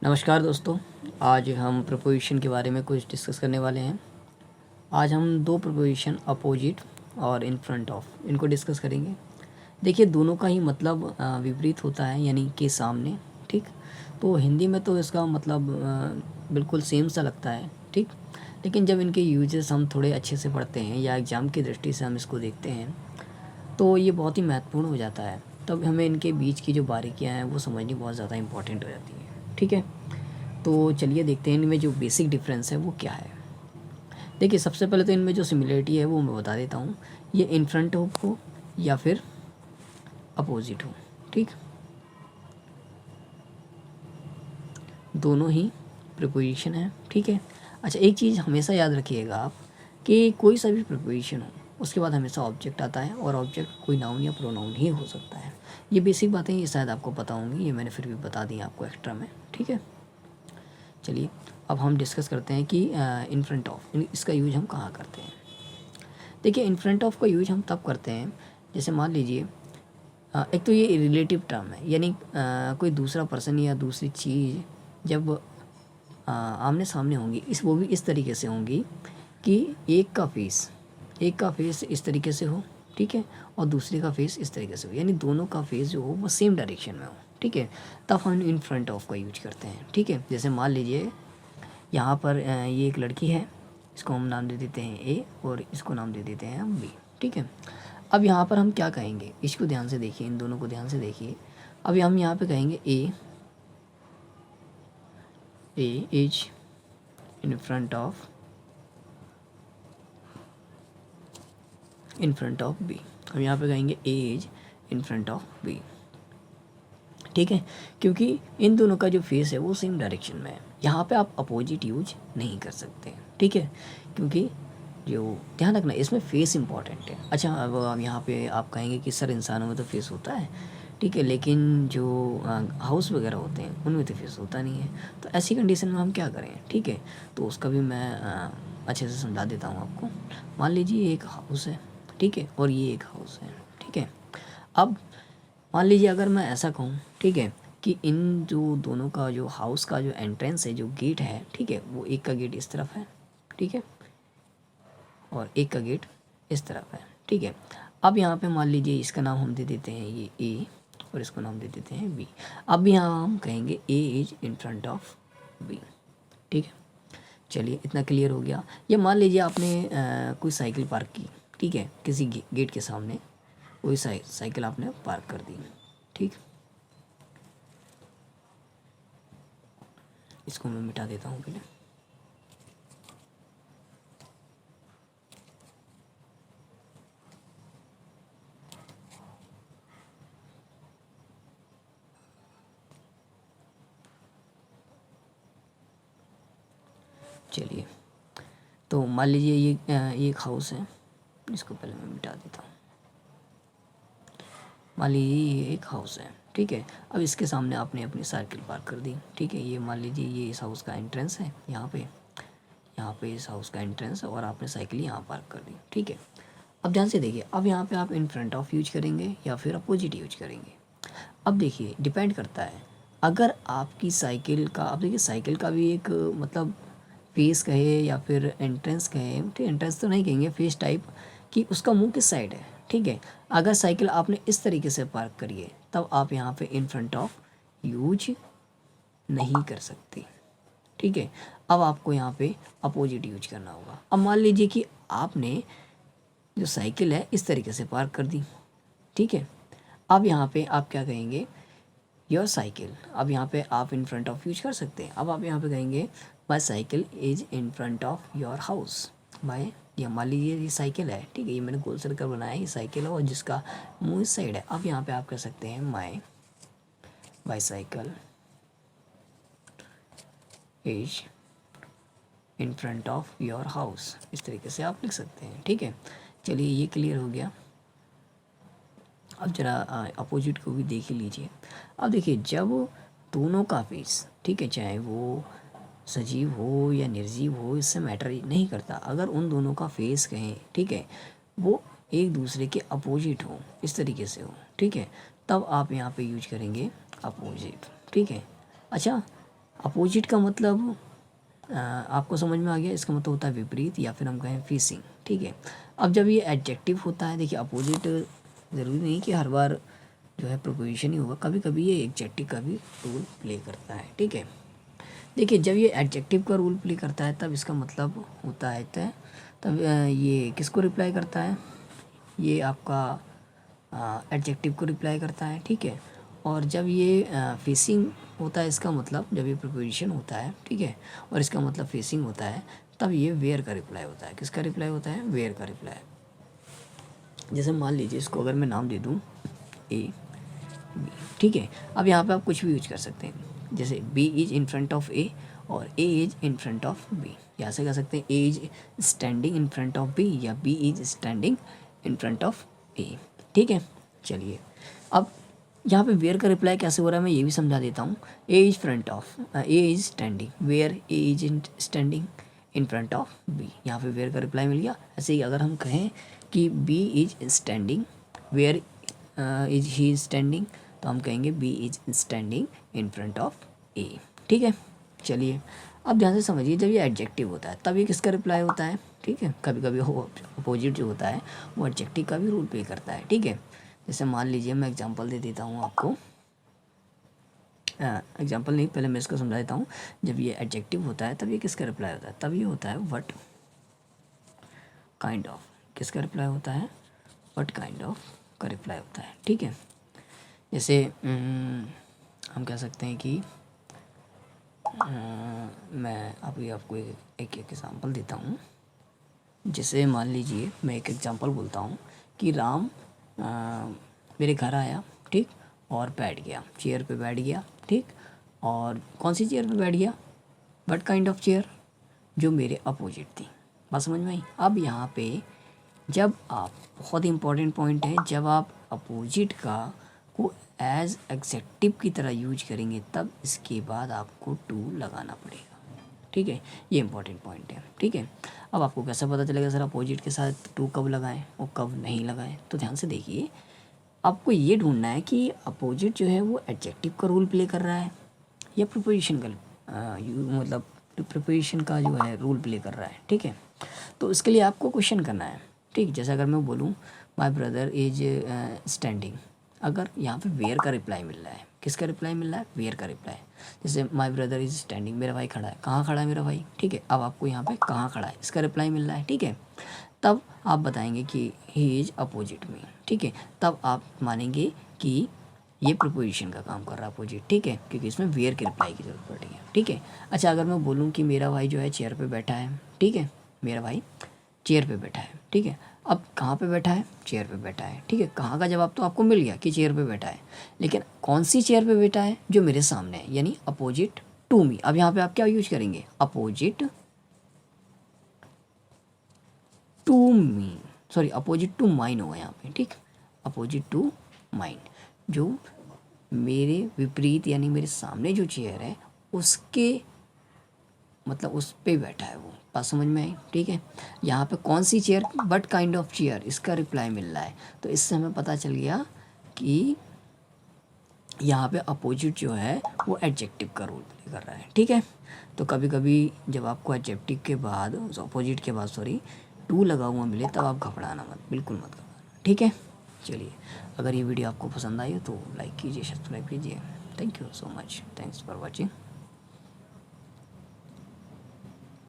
नमस्कार दोस्तों। आज हम प्रपोजिशन के बारे में कुछ डिस्कस करने वाले हैं। आज हम दो प्रपोजिशन अपोजिट और इन फ्रंट ऑफ इनको डिस्कस करेंगे। देखिए दोनों का ही मतलब विपरीत होता है, यानी कि सामने। ठीक, तो हिंदी में तो इसका मतलब बिल्कुल सेम सा लगता है। ठीक, लेकिन जब इनके यूजेस हम थोड़े अच्छे से पढ़ते हैं या एग्ज़ाम की दृष्टि से हम इसको देखते हैं तो ये बहुत ही महत्वपूर्ण हो जाता है। तब हमें इनके बीच की जो बारीकियाँ हैं वो समझनी बहुत ज़्यादा इम्पॉर्टेंट हो जाती है। ठीक है, तो चलिए देखते हैं इनमें जो बेसिक डिफरेंस है वो क्या है। देखिए सबसे पहले तो इनमें जो सिमिलरिटी है वो मैं बता देता हूँ। ये इन फ्रंट हो या फिर अपोजिट हो, ठीक, दोनों ही प्रिपोजिशन है। ठीक है। अच्छा, एक चीज़ हमेशा याद रखिएगा आप कि कोई सा भी प्रिपोजिशन हो उसके बाद हमेशा ऑब्जेक्ट आता है, और ऑब्जेक्ट कोई नाउन या प्रोनाउन ही हो सकता है। ये बेसिक बातें ये शायद आपको पता होंगी, ये मैंने फिर भी बता दी आपको एक्स्ट्रा में। ठीक है, चलिए अब हम डिस्कस करते हैं कि इन फ्रंट ऑफ इसका यूज हम कहाँ करते हैं। देखिए इन फ्रंट ऑफ का यूज हम तब करते हैं जैसे मान लीजिए एक तो ये रिलेटिव टर्म है, यानी कोई दूसरा पर्सन या दूसरी चीज़ जब आमने सामने होंगी, इस वो भी इस तरीके से होंगी कि एक का फेस इस तरीके से हो, ठीक है, और दूसरे का फेस इस तरीके से हो, यानी दोनों का फेस जो हो वो सेम डायरेक्शन में हो। ठीक है, तब हम इन फ्रंट ऑफ का यूज करते हैं। ठीक है, जैसे मान लीजिए यहाँ पर ये एक लड़की है, इसको हम नाम दे देते हैं ए और इसको नाम दे देते हैं हम बी। ठीक है, अब यहाँ पर हम क्या कहेंगे, इसको ध्यान से देखिए, इन दोनों को ध्यान से देखिए। अब हम यहाँ पे कहेंगे A is in front of B. हम यहाँ पे कहेंगे A is in front of B. ठीक है, क्योंकि इन दोनों का जो फेस है वो सेम डायरेक्शन में है। यहाँ पे आप अपोजिट यूज नहीं कर सकते। ठीक है, क्योंकि जो ध्यान रखना इसमें फेस इंपॉर्टेंट है। अच्छा, अब यहाँ पे आप कहेंगे कि सर इंसानों में तो फेस होता है, ठीक है, लेकिन जो हाउस वगैरह होते हैं उनमें तो फेस होता नहीं है। तो ऐसी कंडीशन में हम क्या करें, ठीक है, तो उसका भी मैं अच्छे से समझा देता हूँ आपको। मान लीजिए एक हाउस है, ठीक है, और ये एक हाउस है। ठीक है, अब मान लीजिए अगर मैं ऐसा कहूँ, ठीक है, कि इन जो दोनों का जो हाउस का जो एंट्रेंस है, जो गेट है, ठीक है, वो एक का गेट इस तरफ है, ठीक है, और एक का गेट इस तरफ है। ठीक है, अब यहाँ पे मान लीजिए इसका नाम हम दे देते हैं ये ए और इसको नाम दे देते हैं बी। अब यहाँ हम कहेंगे A is in front of B. ठीक है, चलिए इतना क्लियर हो गया। ये मान लीजिए आपने कोई साइकिल पार्क की, ठीक है, किसी गेट के सामने कोई साइकिल आपने पार्क कर दी। ठीक, इसको मैं मिटा देता हूँ पहले। चलिए, तो मान लीजिए ये एक हाउस है, इसको पहले मैं मिटा देता हूँ। मान लीजिए ये एक हाउस है, ठीक है, अब इसके सामने आपने अपनी साइकिल पार्क कर दी। ठीक है, ये मान लीजिए ये इस हाउस का एंट्रेंस है, यहाँ पे इस हाउस का एंट्रेंस है और आपने साइकिल यहाँ पार्क कर दी। ठीक है, अब ध्यान से देखिए, अब यहाँ पे आप इन फ्रंट ऑफ यूज करेंगे या फिर अपोजिट यूज करेंगे। अब देखिए डिपेंड करता है, अगर आपकी साइकिल का, अब देखिए साइकिल का भी एक मतलब फेस कहे या फिर एंट्रेंस कहे, ठीक, एंट्रेंस तो नहीं कहेंगे, फेस टाइप, कि उसका मुंह किस साइड है। ठीक है, अगर साइकिल आपने इस तरीके से पार्क करी है तब आप यहाँ पे इन फ्रंट ऑफ यूज नहीं कर सकते। ठीक है, अब आपको यहाँ पे अपोजिट यूज करना होगा। अब मान लीजिए कि आपने जो साइकिल है इस तरीके से पार्क कर दी। ठीक है, अब यहाँ पे आप क्या कहेंगे, योर साइकिल। अब यहाँ पे आप इन फ्रंट ऑफ यूज कर सकते हैं। अब आप यहाँ पे कहेंगे my cycle is in front of your house. Bye, ये मान लीजिए ये साइकिल है, ठीक है, ये मैंने गोल सर्कल बनाया है, ये साइकिल है और जिसका मुंह इस साइड है। अब यहाँ पे आप कह सकते हैं my bicycle is in front of your house, इस तरीके से आप लिख सकते हैं। ठीक है, चलिए ये क्लियर हो गया। अब जरा अपोजिट को भी देख ही लीजिए। अब देखिए जब दोनों का फेस, ठीक है, चाहे वो सजीव हो या निर्जीव हो, इससे मैटर नहीं करता, अगर उन दोनों का फेस कहें, ठीक है, वो एक दूसरे के अपोजिट हो, इस तरीके से हो, ठीक है, तब आप यहाँ पे यूज करेंगे अपोजिट। ठीक है, अच्छा, अपोजिट का मतलब आपको समझ में आ गया, इसका मतलब होता है विपरीत या फिर हम कहें फेसिंग, ठीक है। अब जब ये एडजेक्टिव होता है, देखिए अपोजिट ज़रूरी नहीं कि हर बार जो है प्रोपोजिशन ही होगा, कभी कभी ये एडजेक्टिव का भी रोल प्ले करता है, ठीक है। देखिए जब ये एडजेक्टिव का रोल प्ले करता है तब इसका मतलब होता है तब ये किसको रिप्लाई करता है, ये आपका एडजेक्टिव को रिप्लाई करता है, ठीक है। और जब ये फेसिंग होता है, इसका मतलब जब ये प्रीपोजिशन होता है, ठीक है, और इसका मतलब फेसिंग होता है, तब ये वेयर का रिप्लाई होता है। किसका रिप्लाई होता है? वेयर का रिप्लाई। जैसे मान लीजिए इसको अगर मैं नाम दे दूँ ए बी, ठीक है। अब यहाँ पे आप कुछ भी यूज कर सकते हैं, जैसे B is in front of A और A is in front of B. यहाँ से कह सकते हैं A is standing in front of B या B is standing in front of A, ठीक है। चलिए अब यहाँ पे वेयर का रिप्लाई कैसे हो रहा है मैं ये भी समझा देता हूँ। A is front of A is standing where A is in standing in front of B, यहाँ पे वेयर का रिप्लाई मिल गया। ऐसे ही अगर हम कहें कि B is standing where is he standing, तो हम कहेंगे B is standing in front of A, ठीक है। चलिए अब ध्यान से समझिए, जब ये एडजेक्टिव होता है तब ये किसका रिप्लाई होता है, ठीक है। कभी कभी अपोजिट जो होता है वो एडजेक्टिव का भी रोल प्ले करता है, ठीक है। जैसे मान लीजिए मैं एग्जांपल दे देता हूँ आपको, एग्जांपल नहीं, पहले मैं इसको समझा देता हूँ। जब ये एडजेक्टिव होता है तब ये किसका रिप्लाई होता है, तब ये होता है व्हाट काइंड ऑफ। किसका रिप्लाई होता है? व्हाट काइंड ऑफ का रिप्लाई होता है, ठीक है। जैसे हम कह सकते हैं कि मैं अभी आपको एक एग्जांपल देता हूँ। जैसे मान लीजिए मैं एक एग्जांपल बोलता हूँ कि राम मेरे घर आया, ठीक, और बैठ गया, चेयर पे बैठ गया, ठीक। और कौन सी चेयर पे बैठ गया? व्हाट काइंड ऑफ चेयर, जो मेरे अपोजिट थी। बात समझ में आई? अब यहाँ पे जब आप, बहुत ही इंपॉर्टेंट पॉइंट है, जब आप अपोजिट का को एज एग्जेक्टिव की तरह यूज करेंगे तब इसके बाद आपको टू लगाना पड़ेगा, ठीक है। ये इंपॉर्टेंट पॉइंट है, ठीक है। अब आपको कैसे पता चलेगा सर अपोजिट के साथ टू कब लगाएं और कब नहीं लगाएं? तो ध्यान से देखिए, आपको ये ढूंढना है कि अपोजिट जो है वो एडजेक्टिव का रोल प्ले कर रहा है या प्रीपोजिशन का मतलब प्रीपोजिशन का जो है रोल प्ले कर रहा है, ठीक है। तो इसके लिए आपको क्वेश्चन करना है, ठीक। जैसे अगर मैं बोलूँ माई ब्रदर इज स्टैंडिंग, अगर यहाँ पे वेयर का रिप्लाई मिल रहा है, किसका रिप्लाई मिल रहा है? वेयर का रिप्लाई। जैसे माई ब्रदर इज स्टैंडिंग, मेरा भाई खड़ा है, कहाँ खड़ा है मेरा भाई, ठीक है। अब आपको यहाँ पे कहाँ खड़ा है इसका रिप्लाई मिल रहा है, ठीक है। तब आप बताएंगे कि ही इज अपोजिट में, ठीक है। तब आप मानेंगे कि ये प्रीपोजिशन का काम कर रहा है अपोजिट, ठीक है, क्योंकि इसमें वेयर के रिप्लाई की जरूरत पड़ेगी, ठीक है। अच्छा अगर मैं बोलूँ कि मेरा भाई जो है चेयर पे बैठा है, ठीक है, मेरा भाई चेयर पे बैठा है, ठीक है। अब कहाँ पे बैठा है? चेयर पे बैठा है, ठीक है। कहाँ का जवाब तो आपको मिल गया कि चेयर पे बैठा है, लेकिन कौन सी चेयर पे बैठा है? जो मेरे सामने है, यानी अपोजिट टू मी। अब यहाँ पे आप क्या यूज करेंगे? Opposite to me, sorry opposite to mine होगा यहाँ पे, ठीक। अपोजिट टू माइन, जो मेरे विपरीत यानी मेरे सामने जो चेयर है उसके मतलब उस पे बैठा है वो। बात समझ में आई? ठीक है। यहाँ पे कौन सी chair? But kind of chair, इसका रिप्लाई मिल रहा है। तो इससे हमें पता चल गया कि यहाँ पे अपोजिट जो है वो एडजेक्टिव का रोल प्ले कर रहा है, ठीक है। तो कभी कभी जब आपको एडजेक्टिव के बाद अपोजिट के बाद सॉरी टू लगा हुआ मिले तब आप घबराना मत, बिल्कुल मत घबराना, ठीक है। चलिए, अगर ये वीडियो आपको पसंद आई हो तो लाइक कीजिए, सब्सक्राइब कीजिए। Thank you so much, thanks for watching.